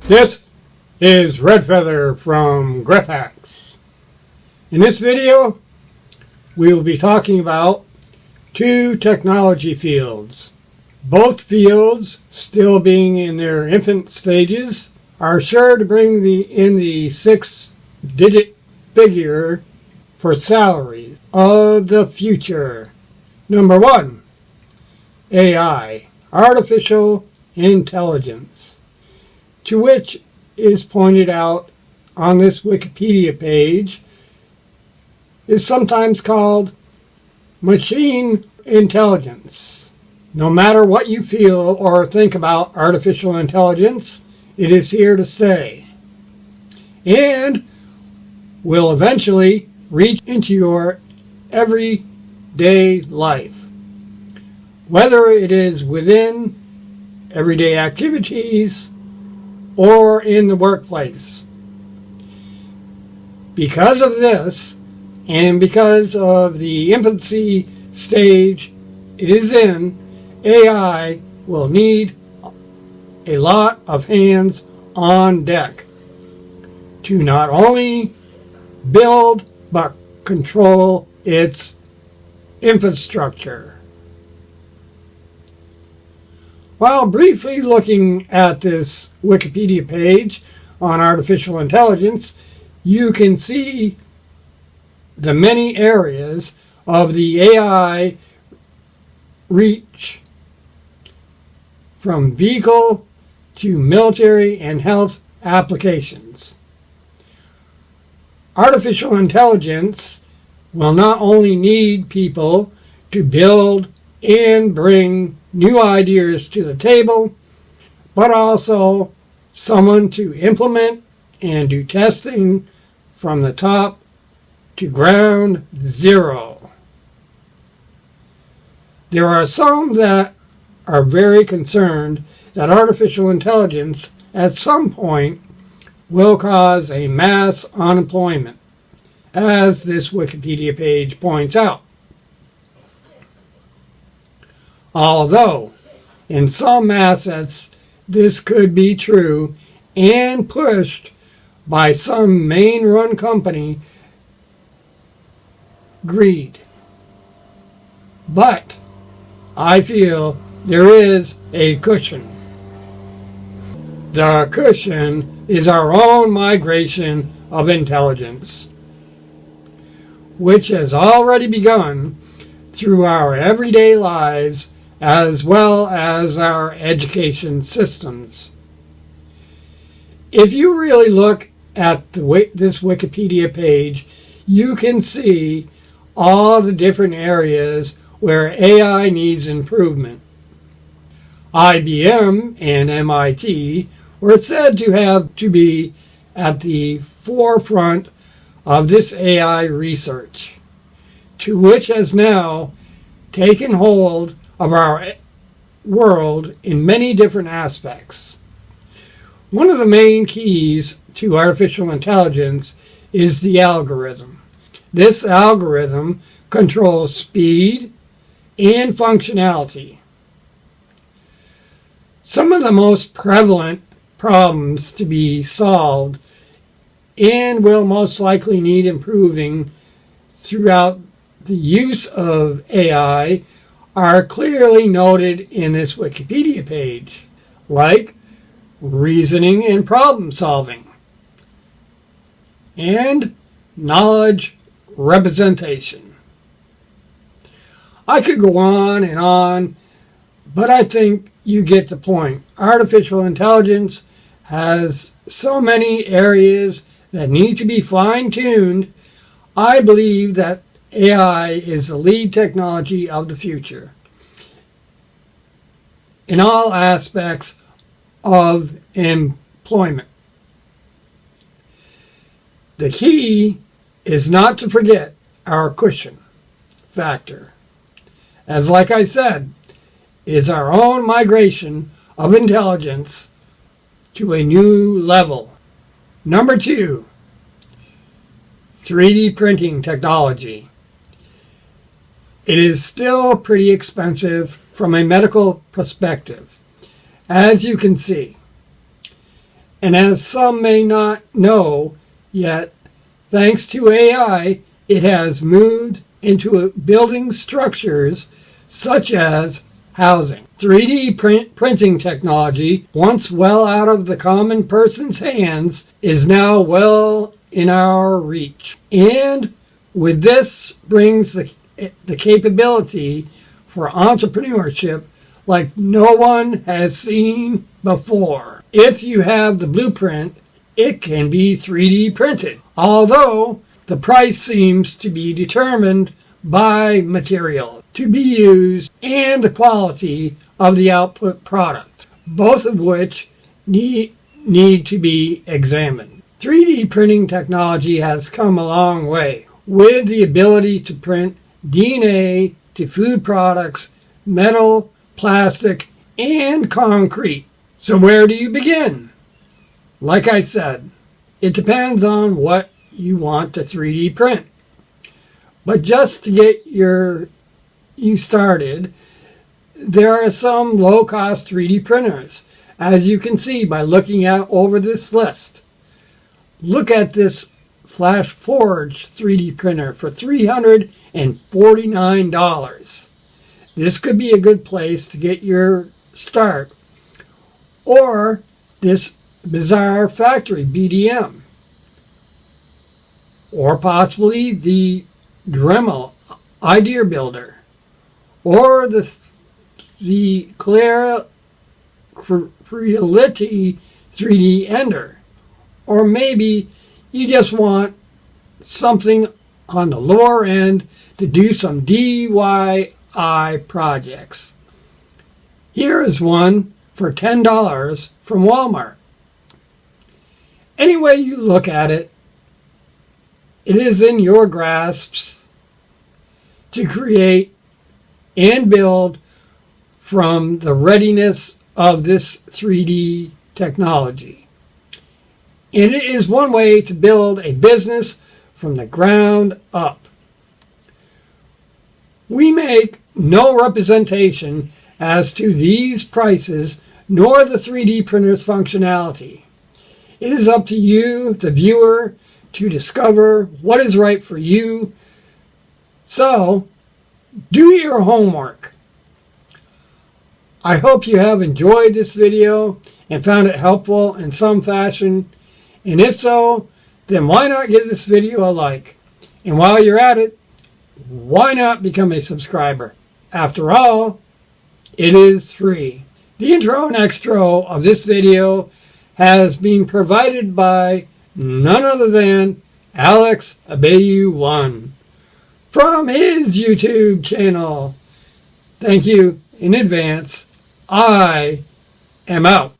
This is Redfeather from Grep Haxs. In this video, we will be talking about two technology fields. Both fields, still being in their infant stages, are sure to bring in the six-digit figure for salaries of the future. Number one, AI, artificial intelligence, to which is pointed out on this Wikipedia page, is sometimes called machine intelligence. No matter what you feel or think about artificial intelligence, it is here to stay and will eventually reach into your everyday life. Whether it is within everyday activities or in the workplace. Because of this, and because of the infancy stage it is in, AI will need a lot of hands on deck to not only build but control its infrastructure. While briefly looking at this Wikipedia page on artificial intelligence, you can see the many areas of the AI reach, from vehicle to military and health applications. Artificial intelligence will not only need people to build and bring new ideas to the table, but also someone to implement and do testing from the top to ground zero. There are some that are very concerned that artificial intelligence at some point will cause a mass unemployment, as this Wikipedia page points out. Although, in some assets, this could be true and pushed by some main-run company greed. But I feel there is a cushion. The cushion is our own migration of intelligence, which has already begun through our everyday lives as well as our education systems. If you really look at this Wikipedia page, you can see all the different areas where AI needs improvement. IBM and MIT were said to have to be at the forefront of this AI research, to which has now taken hold of our world in many different aspects. One of the main keys to artificial intelligence is the algorithm. This algorithm controls speed and functionality. Some of the most prevalent problems to be solved and will most likely need improving throughout the use of AI are clearly noted in this Wikipedia page, like reasoning and problem solving, and knowledge representation. I could go on, but I think you get the point. Artificial intelligence has so many areas that need to be fine-tuned. I believe that AI is the lead technology of the future in all aspects of employment. The key is not to forget our cushion factor, as like I said, is our own migration of intelligence to a new level. Number two, 3D printing technology. it is still pretty expensive from a medical perspective, as you can see. And as some may not know yet, thanks to AI, it has moved into building structures such as housing. 3D printing technology, once well out of the common person's hands, is now well in our reach. And with this brings the capability for entrepreneurship like no one has seen before. If you have the blueprint, it can be 3D printed, although the price seems to be determined by material to be used and the quality of the output product, both of which need to be examined. 3D printing technology has come a long way, with the ability to print DNA to food products, metal, plastic, and concrete. So where do you begin? Like I said, it depends on what you want to 3D print. But just to get you started, there are some low-cost 3D printers, as you can see by looking over this list. Look at this Flash Forge 3D printer for $349. This could be a good place to get your start. Or this Bizarre Factory BDM. Or possibly the Dremel Idea Builder. Or the Creality 3D Ender. Or maybe you just want something on the lower end to do some DIY projects. Here is one for $10 from Walmart. Any way you look at it, it is in your grasp to create and build from the readiness of this 3D technology. And it is one way to build a business from the ground up. We make no representation as to these prices nor the 3D printer's functionality. It is up to you, the viewer, to discover what is right for you. So, do your homework. I hope you have enjoyed this video and found it helpful in some fashion. And if so, then why not give this video a like? And while you're at it, why not become a subscriber? After all, it is free. The intro and extro of this video has been provided by none other than Alex Abayu1 from his YouTube channel. Thank you in advance. I am out.